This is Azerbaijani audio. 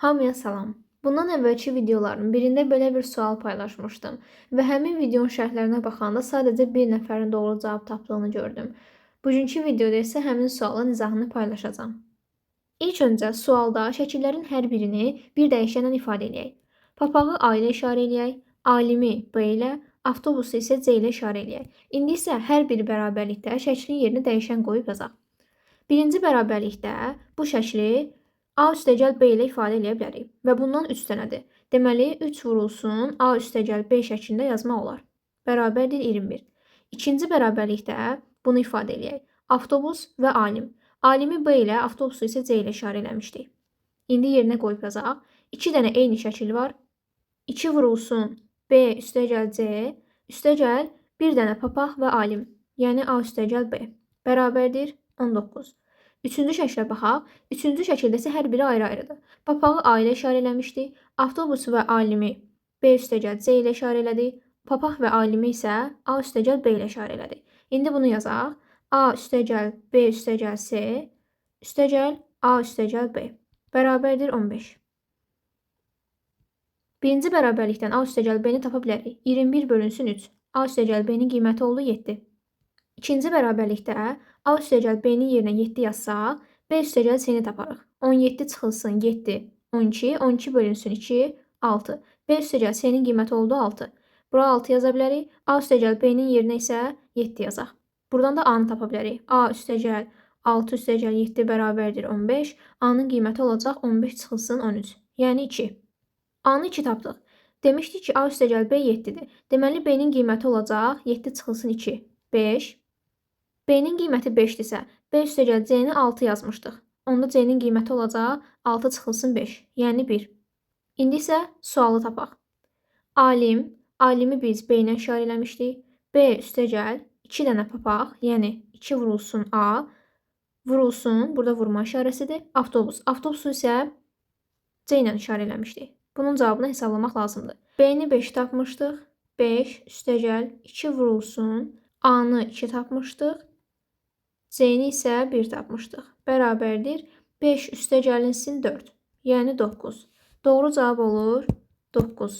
Hamıya salam. Bundan əvvəlki videoların birində belə bir sual paylaşmışdım və həmin videonun şərhlərinə baxanda sadəcə bir nəfərin doğru cavab tapdığını gördüm. Bugünkü videoda isə həmin sualın izahını paylaşacağam. İlk öncə sualda şəkillərin hər birini bir dəyişənlə ifadə edək. Papağı A ilə işarə edək, alimi B ilə, avtobusu isə C ilə işarə edək. İndi isə hər bir bərabərlikdə şəklin yerinə dəyişən qoyub yazaq. Birinci bərabərlikdə bu şəkli A üstəgəl B ilə ifadə edə bilərik və bundan 3 dənədir. Deməli, 3 vurulsun A üstəgəl B şəklində yazmaq olar. Bərabərdir 21. İkinci bərabərlikdə bunu ifadə edək. Avtobus və alim. Alimi B ilə, avtobusu isə C ilə işarə eləmişdik. İndi yerinə qoyub yazaq. 2 dənə eyni şəkil var. 2 vurulsun B üstəgəl C, üstəgəl 1 dənə papaq və alim, yəni A üstəgəl B. Bərabərdir 19. Üçüncü şəklə baxaq. Üçüncü şəkildə isə hər biri ayrı-ayrıdır. Papağı A ilə işarə eləmişdik. Avtobusu və alimi B üstəgəl C ilə işarə elədik. Papaq və alimi isə A üstəgəl B ilə işarə elədik. İndi bunu yazaq. A üstəgəl B üstəgəl C üstəgəl A üstəgəl B. Bərabərdir 15. Birinci bərabərlikdən A üstəgəl B-ni tapa bilərik. 21 bölünsün 3. A üstəgəl B-nin qiyməti oldu 7. İkinci bərabərlikdə A üstəgəl B-nin yerinə 7 yazsaq, B üstəgəl C-ni taparıq. 17 çıxılsın 7, 12, 12 bölünsün 2, 6. B üstəgəl C-nin qiyməti oldu 6. Bura 6 yaza bilərik. A üstəgəl B-nin yerinə isə 7 yazaq. Buradan da A-nı tapa bilərik. A üstəgəl 6 üstəgəl 7 bərabərdir 15. A-nın qiyməti olacaq 15 çıxılsın 13, yəni 2. A-nı 2 tapdıq. Demişdik ki, A üstəgəl B 7-dir. Deməli, B-nin qiyməti olacaq 7 çıxılsın 2, 5. B-nin qiyməti 5-dirsə, B üstəgəl C-ni 6 yazmışdıq. Onda C-nin qiyməti olacaq 6 çıxılsın 5, yəni 1. İndi isə sualı tapaq. Alimi biz B ilə işarə eləmişdik. B üstəgəl 2 dənə papaq, yəni 2 vurulsun A, vurulsun, burada vurma işarəsidir, avtobus. Avtobusu isə C ilə işarə eləmişdik. Bunun cavabını hesablamaq lazımdır. B-ni 5 tapmışdıq. 5 üstəgəl 2 vurulsun A-nı 2 tapmışdıq. C-ni isə 1 tapmışdıq. Bərabərdir 5 üstəgəlinsin 4, yəni 9. Doğru cavab olur 9.